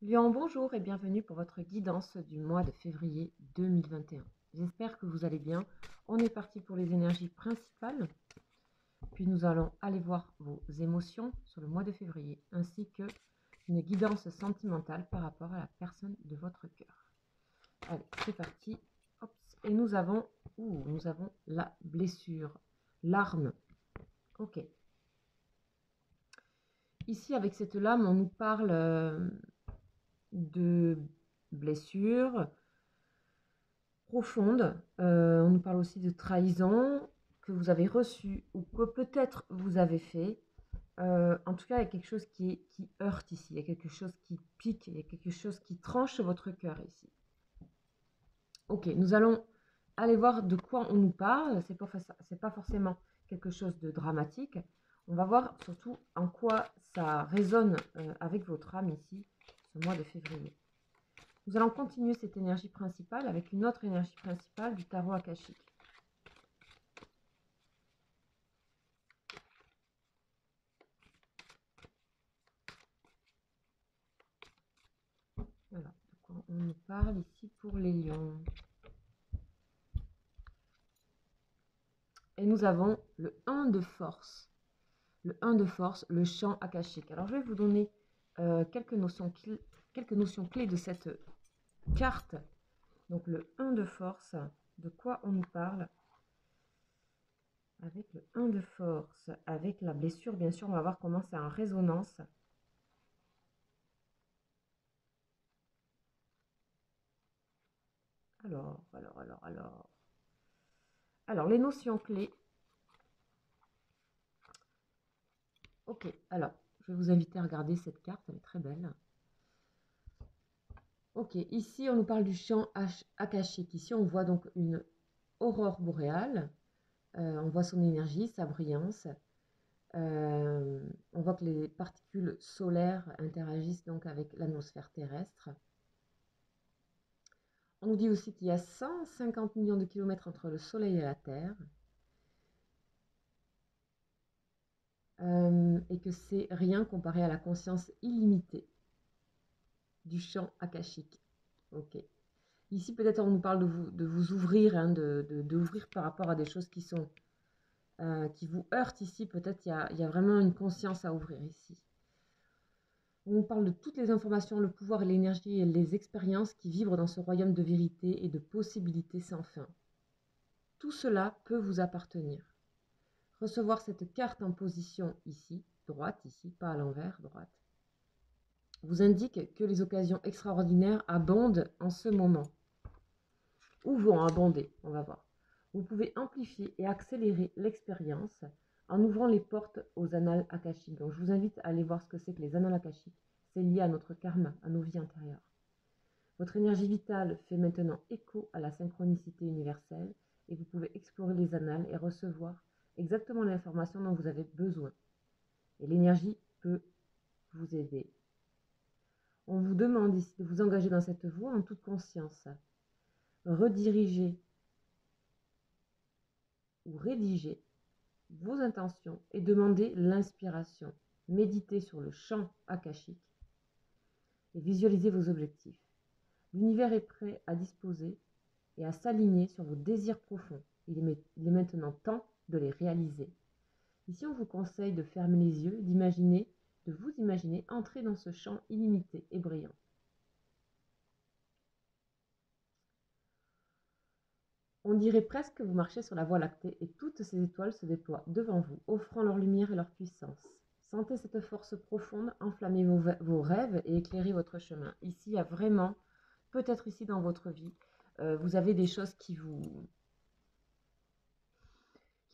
Lion, bonjour et bienvenue pour votre guidance du mois de février 2021. J'espère que vous allez bien. On est parti pour les énergies principales, puis nous allons aller voir vos émotions sur le mois de février, ainsi que une guidance sentimentale par rapport à la personne de votre cœur. Allez, c'est parti. Hop. Et nous avons la blessure, l'arme. Ok. Ici, avec cette lame, on nous parle de blessures profondes. On nous parle aussi de trahison que vous avez reçue ou que peut-être vous avez fait. En tout cas, il y a quelque chose qui heurte ici. Il y a quelque chose qui pique. Il y a quelque chose qui tranche votre cœur ici. Ok, nous allons aller voir de quoi on nous parle. C'est pas forcément quelque chose de dramatique. On va voir surtout en quoi ça résonne avec votre âme ici, ce mois de février. Nous allons continuer cette énergie principale avec une autre énergie principale du tarot akashique. Voilà, de quoi on nous parle ici pour les lions. Et nous avons le 1 de force. Le 1 de force, le champ akashique. Alors je vais vous donner quelques notions clés de cette carte. Donc le 1 de force, de quoi on nous parle? Avec le 1 de force, avec la blessure, bien sûr, on va voir comment c'est en résonance. Alors, les notions clés. Ok, alors, je vais vous inviter à regarder cette carte, elle est très belle. Ok, ici, on nous parle du champ akashique. Ici, on voit donc une aurore boréale. On voit son énergie, sa brillance. On voit que les particules solaires interagissent donc avec l'atmosphère terrestre. On nous dit aussi qu'il y a 150 millions de kilomètres entre le Soleil et la Terre. Et que c'est rien comparé à la conscience illimitée du champ akashique. Ok. Ici, peut-être on nous parle de vous ouvrir, hein, d'ouvrir par rapport à des choses qui sont qui vous heurtent ici. Peut-être il y a vraiment une conscience à ouvrir ici. On nous parle de toutes les informations, le pouvoir et l'énergie et les expériences qui vibrent dans ce royaume de vérité et de possibilités sans fin. Tout cela peut vous appartenir. Recevoir cette carte en position ici, droite, ici, pas à l'envers, droite, vous indique que les occasions extraordinaires abondent en ce moment. Ou vont abonder, on va voir. Vous pouvez amplifier et accélérer l'expérience en ouvrant les portes aux annales akashiques. Donc je vous invite à aller voir ce que c'est que les annales akashiques. C'est lié à notre karma, à nos vies antérieures. Votre énergie vitale fait maintenant écho à la synchronicité universelle et vous pouvez explorer les annales et recevoir exactement l'information dont vous avez besoin. Et l'énergie peut vous aider. On vous demande ici de vous engager dans cette voie en toute conscience. Rediriger ou rédiger vos intentions et demander l'inspiration. Méditez sur le champ akashique et visualisez vos objectifs. L'univers est prêt à disposer et à s'aligner sur vos désirs profonds. Il est maintenant temps de les réaliser. Ici, on vous conseille de fermer les yeux, de vous imaginer entrer dans ce champ illimité et brillant. On dirait presque que vous marchez sur la voie lactée et toutes ces étoiles se déploient devant vous, offrant leur lumière et leur puissance. Sentez cette force profonde, enflammer vos rêves et éclairer votre chemin. Ici, il y a vraiment, peut-être ici dans votre vie, vous avez des choses qui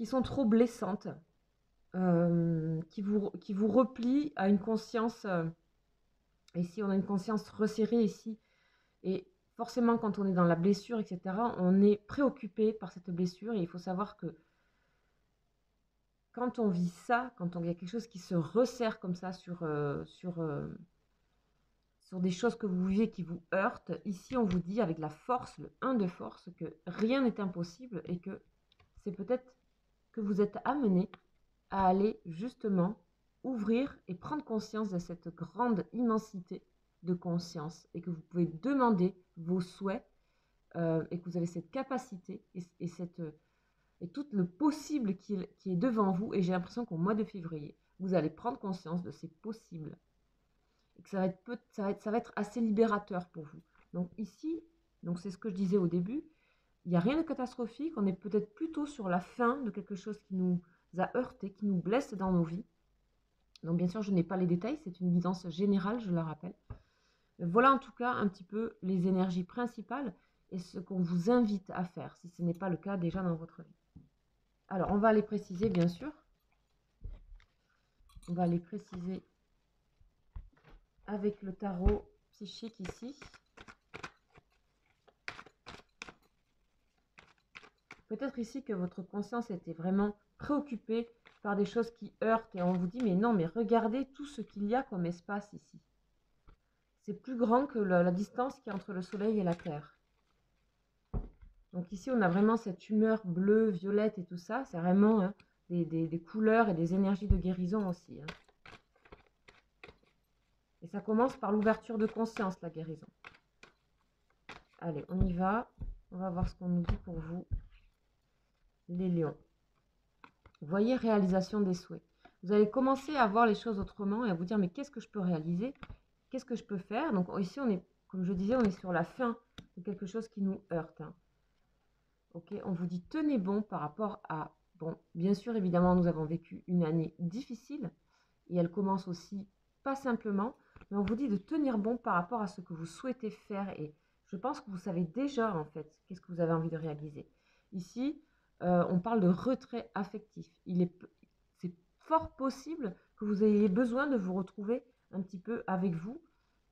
sont trop blessantes, qui vous replient à une conscience. Ici, on a une conscience resserrée ici. Et forcément, quand on est dans la blessure, etc., on est préoccupé par cette blessure. Et il faut savoir que quand on vit ça, quand il y a quelque chose qui se resserre comme ça sur des choses que vous vivez qui vous heurtent, ici on vous dit avec la force, le 1 de force, que rien n'est impossible et que c'est peut-être que vous êtes amené à aller justement ouvrir et prendre conscience de cette grande immensité de conscience et que vous pouvez demander vos souhaits et que vous avez cette capacité et tout le possible qui est devant vous. Et j'ai l'impression qu'au mois de février, vous allez prendre conscience de ces possibles et que ça va être assez libérateur pour vous. Donc ici, donc c'est ce que je disais au début, il n'y a rien de catastrophique, on est peut-être plutôt sur la fin de quelque chose qui nous a heurté, qui nous blesse dans nos vies. Donc bien sûr, je n'ai pas les détails, c'est une guidance générale, je la rappelle. Voilà en tout cas un petit peu les énergies principales et ce qu'on vous invite à faire, si ce n'est pas le cas déjà dans votre vie. Alors, on va les préciser, bien sûr. On va les préciser avec le tarot psychique ici. Peut-être ici que votre conscience était vraiment préoccupée par des choses qui heurtent et on vous dit, mais non, mais regardez tout ce qu'il y a comme espace ici. C'est plus grand que la distance qu'il y a entre le soleil et la terre. Donc ici, on a vraiment cette humeur bleue, violette et tout ça. C'est vraiment hein, des couleurs et des énergies de guérison aussi. Hein. Et ça commence par l'ouverture de conscience, la guérison. Allez, on y va. On va voir ce qu'on nous dit pour vous, les lions. Vous voyez, réalisation des souhaits. Vous allez commencer à voir les choses autrement et à vous dire, mais qu'est-ce que je peux réaliser? Qu'est-ce que je peux faire? Donc ici, on est, comme je disais, on est sur la fin de quelque chose qui nous heurte. Hein. Ok, on vous dit, tenez bon par rapport à... Bon, bien sûr, évidemment, nous avons vécu une année difficile et elle commence aussi pas simplement, mais on vous dit de tenir bon par rapport à ce que vous souhaitez faire et je pense que vous savez déjà en fait qu'est-ce que vous avez envie de réaliser. Ici, on parle de retrait affectif. C'est fort possible que vous ayez besoin de vous retrouver un petit peu avec vous,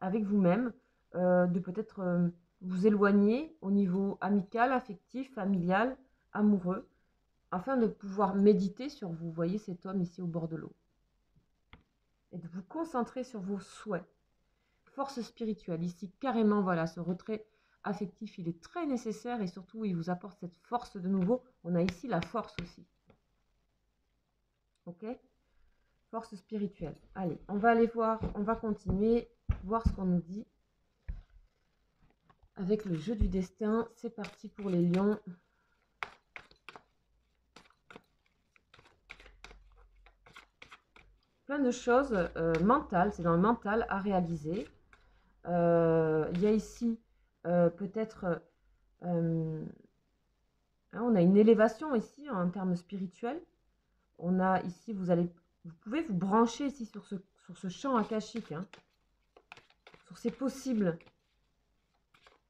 avec vous-même, de peut-être vous éloigner au niveau amical, affectif, familial, amoureux, afin de pouvoir méditer sur vous. Vous voyez cet homme ici au bord de l'eau. Et de vous concentrer sur vos souhaits. Force spirituelle, ici carrément, voilà, ce retrait affectif, il est très nécessaire et surtout, il vous apporte cette force de nouveau. On a ici la force aussi. Ok? Force spirituelle. Allez, on va aller voir, on va continuer, voir ce qu'on nous dit. Avec le jeu du destin, c'est parti pour les lions. Plein de choses mentales, c'est dans le mental à réaliser. Il y a ici peut-être... on a une élévation ici en termes spirituels. On a ici, vous pouvez vous brancher ici sur ce champ akashique, hein, sur ces possibles.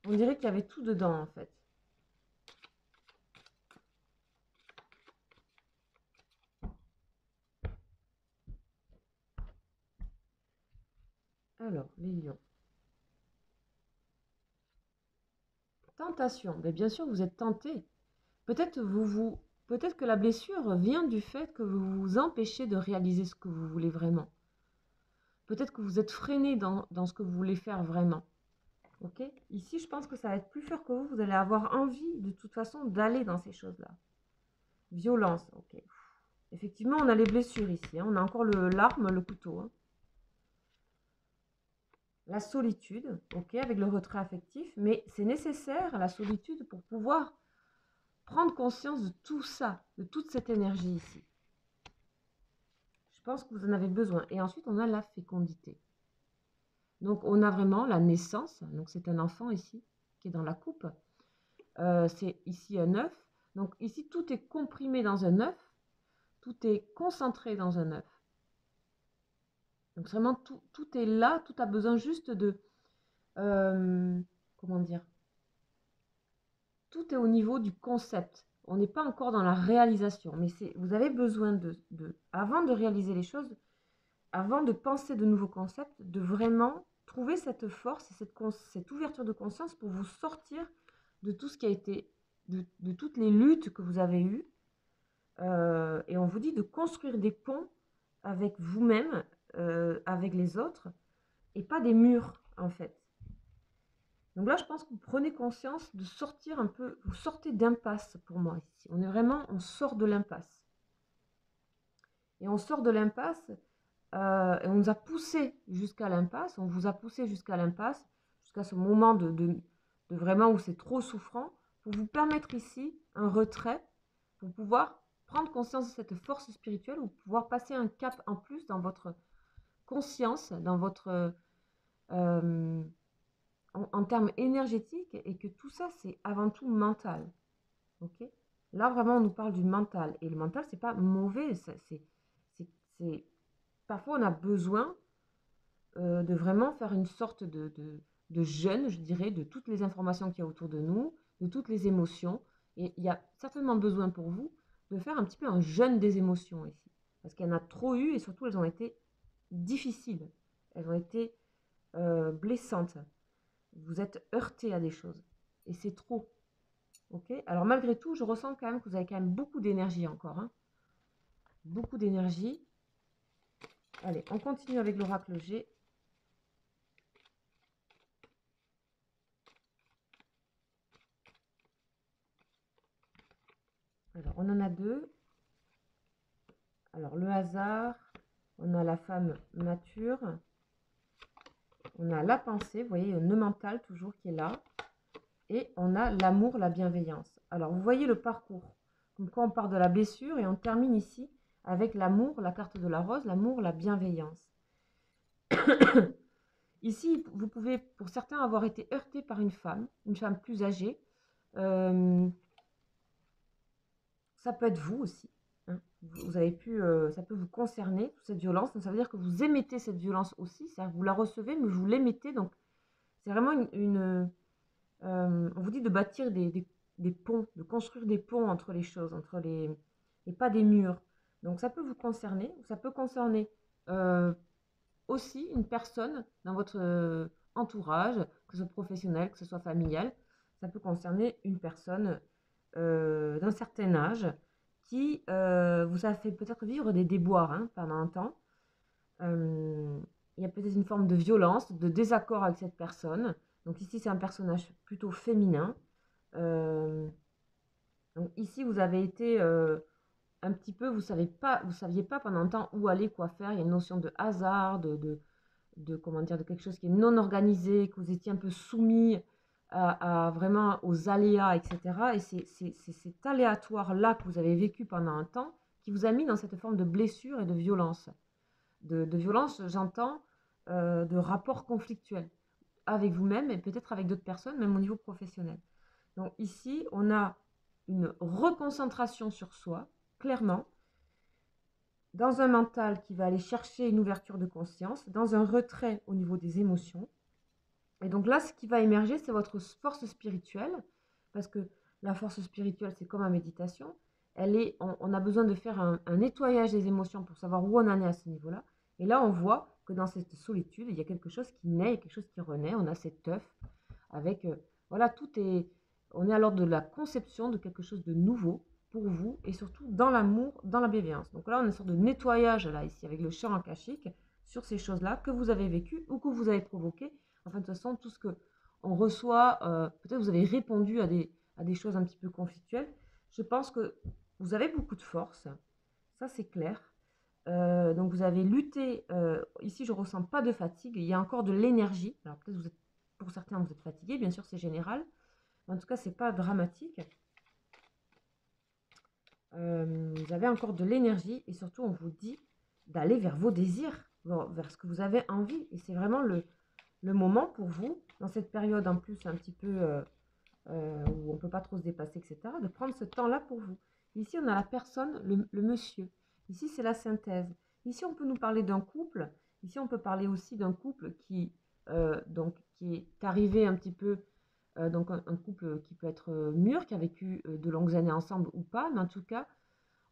On dirait qu'il y avait tout dedans en fait. Alors, les lions. Tentation. Mais bien sûr, vous êtes tenté. Peut-être peut-être que la blessure vient du fait que vous vous empêchez de réaliser ce que vous voulez vraiment. Peut-être que vous êtes freiné dans ce que vous voulez faire vraiment. Ok? Ici, je pense que ça va être plus fort que vous. Vous allez avoir envie, de toute façon, d'aller dans ces choses-là. Violence. Ok. Effectivement, on a les blessures ici. Hein. On a encore l'arme, le couteau. Hein. La solitude, ok, avec le retrait affectif. Mais c'est nécessaire, la solitude, pour pouvoir prendre conscience de tout ça, de toute cette énergie ici. Je pense que vous en avez besoin. Et ensuite, on a la fécondité. Donc, on a vraiment la naissance. Donc, c'est un enfant ici qui est dans la coupe. C'est ici un œuf. Donc, ici, tout est comprimé dans un œuf. Tout est concentré dans un œuf. Donc, vraiment, tout est là. Tout a besoin juste de... comment dire? Tout est au niveau du concept. On n'est pas encore dans la réalisation. Mais vous avez besoin avant de réaliser les choses, avant de penser de nouveaux concepts, de vraiment trouver cette force et cette ouverture de conscience pour vous sortir de tout ce qui a été, de toutes les luttes que vous avez eues. Et on vous dit de construire des ponts avec vous-même, avec les autres, et pas des murs, en fait. Donc là, je pense que vous prenez conscience de sortir un peu, vous sortez d'impasse pour moi ici. On sort de l'impasse. Et on sort de l'impasse et on nous a poussé jusqu'à l'impasse, on vous a poussé jusqu'à l'impasse, jusqu'à ce moment de vraiment où c'est trop souffrant, pour vous permettre ici un retrait, pour pouvoir prendre conscience de cette force spirituelle, ou pouvoir passer un cap en plus dans votre conscience, dans votre en termes énergétiques, et que tout ça c'est avant tout mental. Ok, là vraiment on nous parle du mental, et le mental c'est pas mauvais, c'est parfois on a besoin de vraiment faire une sorte de jeûne, je dirais, de toutes les informations qu'il y a autour de nous, de toutes les émotions. Et il y a certainement besoin pour vous de faire un petit peu un jeûne des émotions ici. Parce qu'il y en a trop eu, et surtout elles ont été difficiles. Elles ont été blessantes. Vous êtes heurté à des choses. Et c'est trop. Ok, alors malgré tout, je ressens quand même que vous avez quand même beaucoup d'énergie encore. Hein. Beaucoup d'énergie. Allez, on continue avec l'oracle G. Alors, on en a deux. Alors, le hasard, on a la femme mature, on a la pensée, vous voyez, le nœud mental toujours qui est là, et on a l'amour, la bienveillance. Alors, vous voyez le parcours, comme quoi on part de la blessure et on termine ici avec l'amour, la carte de la rose, l'amour, la bienveillance. Ici, vous pouvez, pour certains, avoir été heurté par une femme plus âgée. Ça peut être vous aussi. Hein. Vous avez pu, ça peut vous concerner, toute cette violence. Donc, ça veut dire que vous émettez cette violence aussi. Vous la recevez, mais vous l'émettez. Donc, c'est vraiment on vous dit de bâtir des ponts, de construire des ponts entre les choses, et pas des murs. Donc, ça peut vous concerner. Ça peut concerner aussi une personne dans votre entourage, que ce soit professionnel, que ce soit familial. Ça peut concerner une personne d'un certain âge qui vous a fait peut-être vivre des déboires hein, pendant un temps. Il y a peut-être une forme de violence, de désaccord avec cette personne. Donc ici, c'est un personnage plutôt féminin. Donc ici, vous avez été un petit peu, vous saviez pas pendant un temps où aller, quoi faire. Il y a une notion de hasard, comment dire, de quelque chose qui est non organisé, que vous étiez un peu soumis vraiment aux aléas, etc. Et c'est cet aléatoire-là que vous avez vécu pendant un temps qui vous a mis dans cette forme de blessure et de violence. De violence, j'entends, de rapport conflictuel avec vous-même et peut-être avec d'autres personnes, même au niveau professionnel. Donc ici, on a une reconcentration sur soi, clairement, dans un mental qui va aller chercher une ouverture de conscience, dans un retrait au niveau des émotions. Et donc là, ce qui va émerger, c'est votre force spirituelle, parce que la force spirituelle, c'est comme la méditation. On a besoin de faire un nettoyage des émotions pour savoir où on en est à ce niveau-là. Et là, on voit que dans cette solitude, il y a quelque chose qui naît, quelque chose qui renaît. On a cet œuf avec, voilà, on est à l'ordre de la conception de quelque chose de nouveau pour vous, et surtout dans l'amour, dans la bienveillance. Donc là, on a une sorte de nettoyage, là, ici, avec le champ akashique, sur ces choses-là que vous avez vécues ou que vous avez provoquées. Enfin, de toute façon, tout ce que on reçoit, peut-être vous avez répondu à des choses un petit peu conflictuelles. Je pense que vous avez beaucoup de force, ça c'est clair. Donc vous avez lutté, ici je ne ressens pas de fatigue, il y a encore de l'énergie. Alors peut-être pour certains vous êtes fatigué, bien sûr c'est général, mais en tout cas c'est pas dramatique. Vous avez encore de l'énergie, et surtout on vous dit d'aller vers vos désirs, vers ce que vous avez envie, et c'est vraiment le moment pour vous, dans cette période en plus un petit peu où on ne peut pas trop se dépasser, etc., de prendre ce temps-là pour vous. Ici, on a la personne, le monsieur. Ici, c'est la synthèse. Ici, on peut nous parler d'un couple. Ici, on peut parler aussi d'un couple qui est arrivé un petit peu, donc un couple qui peut être mûr, qui a vécu de longues années ensemble ou pas, mais en tout cas,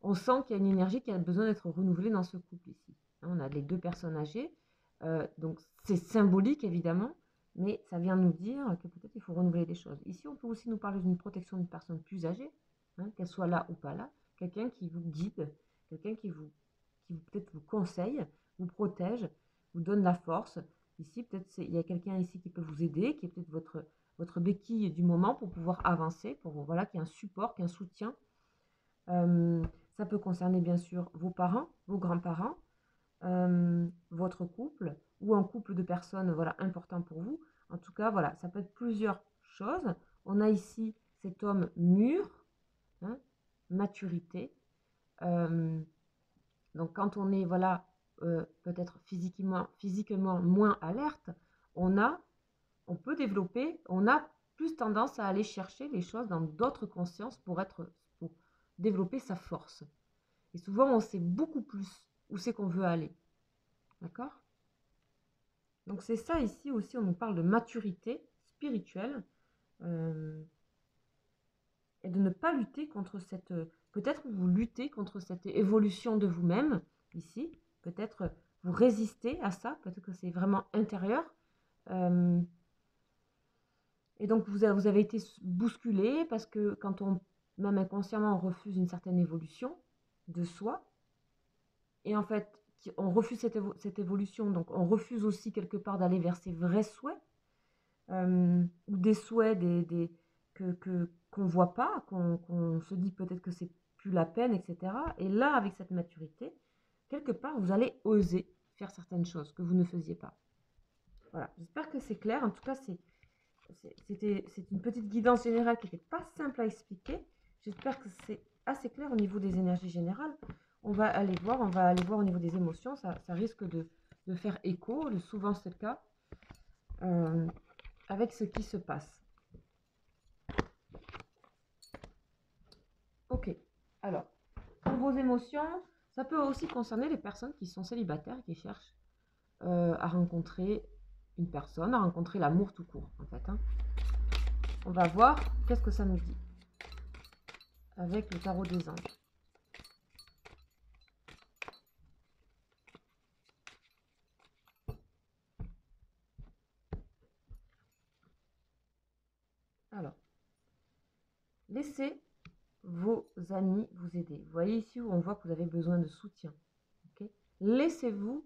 on sent qu'il y a une énergie qui a besoin d'être renouvelée dans ce couple ici. On a les deux personnes âgées, donc c'est symbolique évidemment, mais ça vient nous dire que peut-être il faut renouveler des choses. Ici, on peut aussi nous parler d'une protection d'une personne plus âgée, hein, qu'elle soit là ou pas là, quelqu'un qui vous guide, quelqu'un qui peut-être vous conseille, vous protège, vous donne la force. Ici, peut-être il y a quelqu'un ici qui peut vous aider, qui est peut-être votre béquille du moment pour pouvoir avancer, voilà, qui est un support, qui est un soutien. Ça peut concerner bien sûr vos parents, vos grands-parents, votre couple ou un couple de personnes, voilà, important pour vous. En tout cas, voilà, ça peut être plusieurs choses. On a ici cet homme mûr, hein, maturité. Donc quand on est, voilà, peut-être physiquement moins alerte, on peut développer, on a plus tendance à aller chercher les choses dans d'autres consciences pour développer sa force. Et souvent, on sait beaucoup plus où c'est qu'on veut aller. D'accord? Donc c'est ça ici aussi, on nous parle de maturité spirituelle et de ne pas lutter contre cette... Peut-être vous luttez contre cette évolution de vous-même ici, peut-être vous résistez à ça, peut-être que c'est vraiment intérieur. Et donc vous avez été bousculé parce que quand on, même inconsciemment, on refuse une certaine évolution de soi, et en fait, on refuse cette évolution, donc on refuse aussi quelque part d'aller vers ses vrais souhaits, ou des souhaits qu'on ne voit pas, qu'on se dit peut-être que c'est plus la peine, etc. Et là, avec cette maturité, quelque part, vous allez oser faire certaines choses que vous ne faisiez pas. Voilà, j'espère que c'est clair. En tout cas, c'est une petite guidance générale qui n'était pas simple à expliquer. J'espère que c'est assez clair au niveau des énergies générales. On va aller voir au niveau des émotions. Ça risque de faire écho, souvent c'est le cas, avec ce qui se passe. Ok, alors, pour vos émotions, ça peut aussi concerner les personnes qui sont célibataires et qui cherchent à rencontrer une personne, à rencontrer l'amour tout court, en fait. Hein. On va voir qu'est-ce que ça nous dit avec le tarot des anges. Alors, laissez vos amis vous aider. Vous voyez ici où on voit que vous avez besoin de soutien. Okay, laissez-vous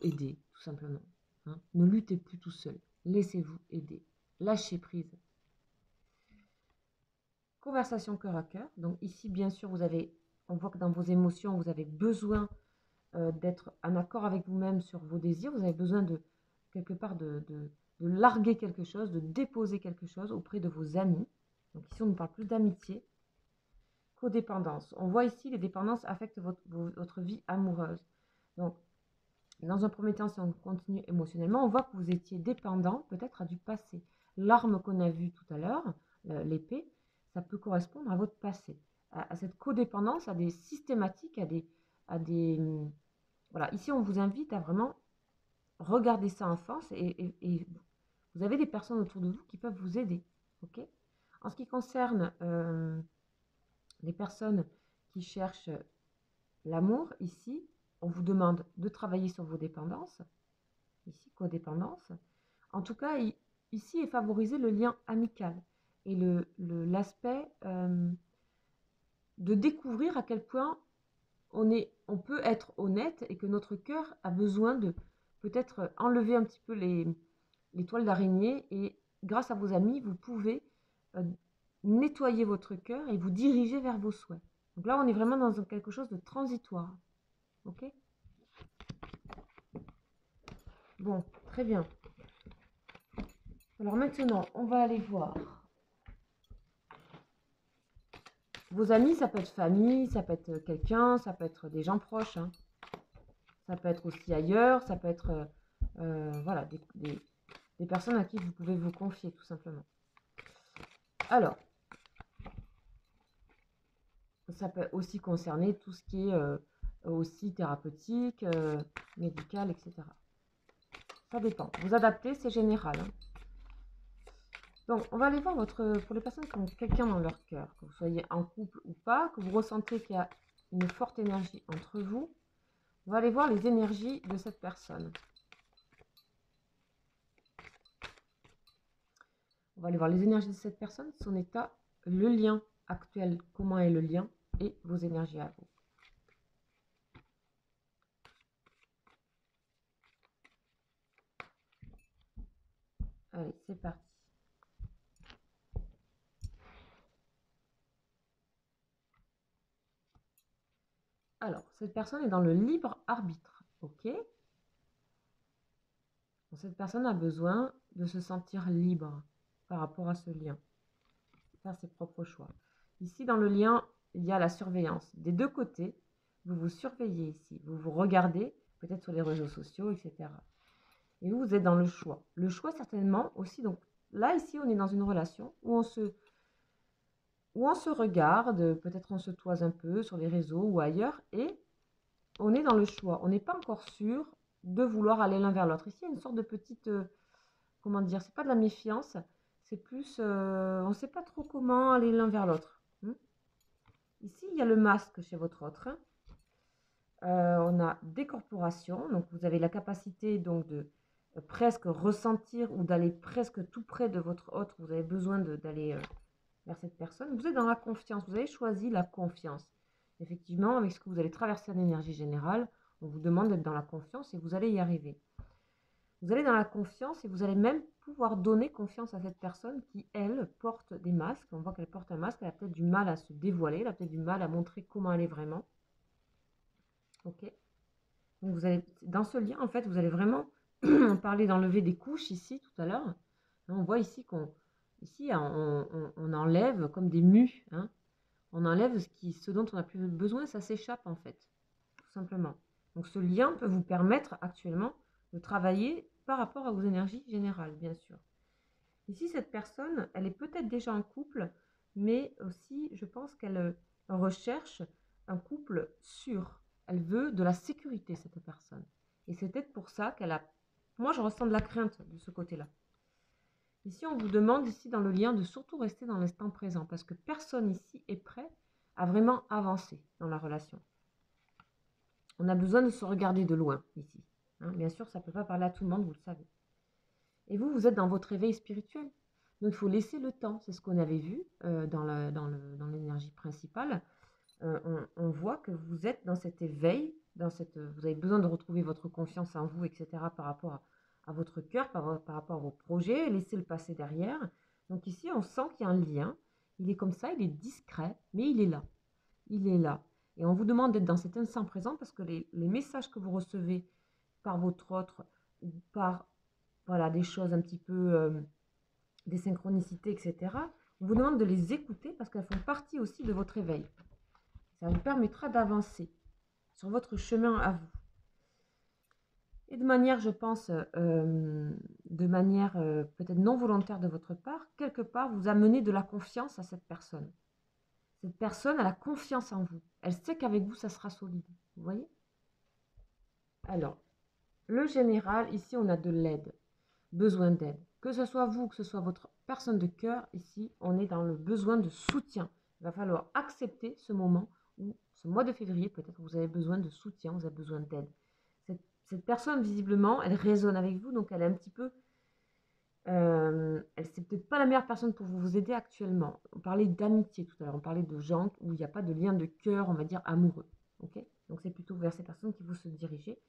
aider, tout simplement. Hein. Ne luttez plus tout seul. Laissez-vous aider. Lâchez prise. Conversation cœur à cœur. Donc ici, bien sûr, on voit que dans vos émotions, vous avez besoin d'être en accord avec vous-même sur vos désirs. Vous avez besoin de, quelque part, de larguer quelque chose, de déposer quelque chose auprès de vos amis. Donc ici, on nous parle plus d'amitié. Codépendance. On voit ici les dépendances affectent votre vie amoureuse. Donc, dans un premier temps, si on continue émotionnellement, on voit que vous étiez dépendant peut-être à du passé. L'arme qu'on a vue tout à l'heure, l'épée, ça peut correspondre à votre passé, à cette codépendance, à des systématiques, voilà. Ici, on vous invite à vraiment regarder ça en force et vous avez des personnes autour de vous qui peuvent vous aider. Ok. En ce qui concerne les personnes qui cherchent l'amour, ici, on vous demande de travailler sur vos dépendances. Ici, codépendance. En tout cas, ici est favorisé le lien amical et l'aspect de découvrir à quel point on peut être honnête et que notre cœur a besoin de peut-être enlever un petit peu les toiles d'araignée et grâce à vos amis, vous pouvez nettoyer votre cœur et vous diriger vers vos souhaits. Donc là, on est vraiment dans quelque chose de transitoire. Ok? Bon, très bien. Alors maintenant, on va aller voir. Vos amis, ça peut être famille, ça peut être quelqu'un, ça peut être des gens proches. Hein. Ça peut être aussi ailleurs, ça peut être voilà, des personnes à qui vous pouvez vous confier, tout simplement. Alors, ça peut aussi concerner tout ce qui est aussi thérapeutique, médical, etc. Ça dépend. Vous adaptez, c'est général. Hein. Donc, on va aller voir pour les personnes qui ont quelqu'un dans leur cœur, que vous soyez en couple ou pas, que vous ressentez qu'il y a une forte énergie entre vous. On va aller voir les énergies de cette personne. On va aller voir les énergies de cette personne, son état, le lien actuel, comment est le lien et vos énergies à vous. Allez, c'est parti. Alors, cette personne est dans le libre arbitre, ok? Donc, cette personne a besoin de se sentir libre par rapport à ce lien, faire ses propres choix. Ici, dans le lien, il y a la surveillance. Des deux côtés, vous vous surveillez ici, vous vous regardez, peut-être sur les réseaux sociaux, etc. Et vous êtes dans le choix. Le choix, certainement, aussi. Donc là, ici, on est dans une relation où on se regarde, peut-être on se toise un peu sur les réseaux ou ailleurs, et on est dans le choix. On n'est pas encore sûr de vouloir aller l'un vers l'autre. Ici, il y a une sorte de petite, comment dire, c'est pas de la méfiance, c'est plus, on ne sait pas trop comment aller l'un vers l'autre. Ici, il y a le masque chez votre autre. On a décorporation, donc vous avez la capacité donc de presque ressentir ou d'aller presque tout près de votre autre. Vous avez besoin d'aller vers cette personne. Vous êtes dans la confiance, vous avez choisi la confiance. Effectivement, avec ce que vous allez traverser en énergie générale, on vous demande d'être dans la confiance et vous allez y arriver. Vous allez dans la confiance et vous allez même pouvoir donner confiance à cette personne qui, elle, porte des masques. On voit qu'elle porte un masque, elle a peut-être du mal à se dévoiler, elle a peut-être du mal à montrer comment elle est vraiment. Ok. Donc vous allez, dans ce lien, en fait, vous allez vraiment parler d'enlever des couches ici tout à l'heure. On voit ici on enlève comme des mus. Hein. On enlève ce dont on n'a plus besoin, ça s'échappe en fait, tout simplement. Donc ce lien peut vous permettre actuellement de travailler par rapport à vos énergies générales, bien sûr. Ici, cette personne, elle est peut-être déjà en couple, mais aussi, je pense qu'elle recherche un couple sûr. Elle veut de la sécurité, cette personne. Et c'est peut-être pour ça qu'elle a... Moi, je ressens de la crainte de ce côté-là. Ici, on vous demande, ici, dans le lien, de surtout rester dans l'instant présent, parce que personne ici est prêt à vraiment avancer dans la relation. On a besoin de se regarder de loin, ici. Hein, bien sûr, ça ne peut pas parler à tout le monde, vous le savez. Et vous, vous êtes dans votre éveil spirituel. Donc, il faut laisser le temps. C'est ce qu'on avait vu dans l'énergie principale. On voit que vous êtes dans cet éveil, vous avez besoin de retrouver votre confiance en vous, etc. par rapport à votre cœur, par rapport à vos projets. Laissez le passé derrière. Donc ici, on sent qu'il y a un lien. Il est comme ça, il est discret, mais il est là. Il est là. Et on vous demande d'être dans cet instant présent parce que les messages que vous recevez par votre autre ou par voilà, des choses un petit peu, des synchronicités, etc., on vous demande de les écouter parce qu'elles font partie aussi de votre éveil. Ça vous permettra d'avancer sur votre chemin à vous. Et de manière, je pense, de manière peut-être non volontaire de votre part, quelque part, vous amenez de la confiance à cette personne. Cette personne, elle a confiance en vous. Elle sait qu'avec vous, ça sera solide. Vous voyez? Alors, le général, ici, on a de l'aide. Besoin d'aide. Que ce soit vous, que ce soit votre personne de cœur, ici, on est dans le besoin de soutien. Il va falloir accepter ce moment où, ce mois de février, peut-être vous avez besoin de soutien, vous avez besoin d'aide. Cette personne, visiblement, elle résonne avec vous, donc elle est un petit peu... c'est peut-être pas la meilleure personne pour vous aider actuellement. On parlait d'amitié tout à l'heure, on parlait de gens où il n'y a pas de lien de cœur, on va dire, amoureux. Okay, donc c'est plutôt vers ces personnes qu'il faut se diriger.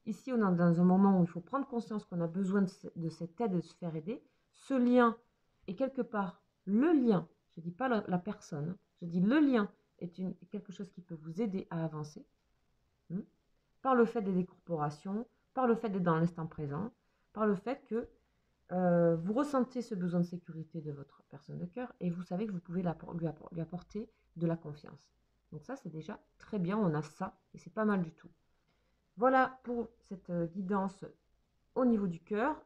Ici, on est dans un moment où il faut prendre conscience qu'on a besoin de cette aide et de se faire aider. Ce lien est quelque part le lien, je ne dis pas la personne, je dis le lien est quelque chose qui peut vous aider à avancer. Par le fait des décorporations, par le fait d'être dans l'instant présent, par le fait que vous ressentez ce besoin de sécurité de votre personne de cœur et vous savez que vous pouvez lui apporter de la confiance. Donc ça, c'est déjà très bien, on a ça et c'est pas mal du tout. Voilà pour cette guidance au niveau du cœur.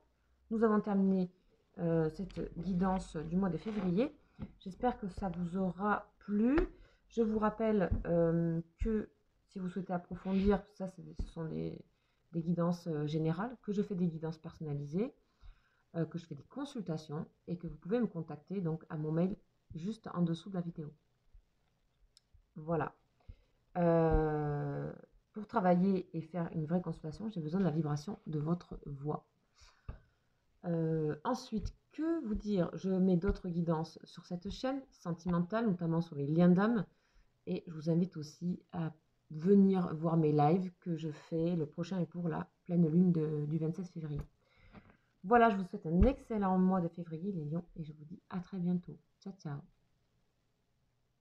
Nous avons terminé cette guidance du mois de février. J'espère que ça vous aura plu. Je vous rappelle que si vous souhaitez approfondir, ça ce sont des guidances générales, que je fais des guidances personnalisées, que je fais des consultations et que vous pouvez me contacter donc à mon mail juste en dessous de la vidéo. Voilà. Pour travailler et faire une vraie consultation, j'ai besoin de la vibration de votre voix. Ensuite, que vous dire? Je mets d'autres guidances sur cette chaîne sentimentale, notamment sur les liens d'âme. Et je vous invite aussi à venir voir mes lives que je fais. Le prochain est pour la pleine lune du 27 février. Voilà, je vous souhaite un excellent mois de février, les lions, et je vous dis à très bientôt. Ciao, ciao.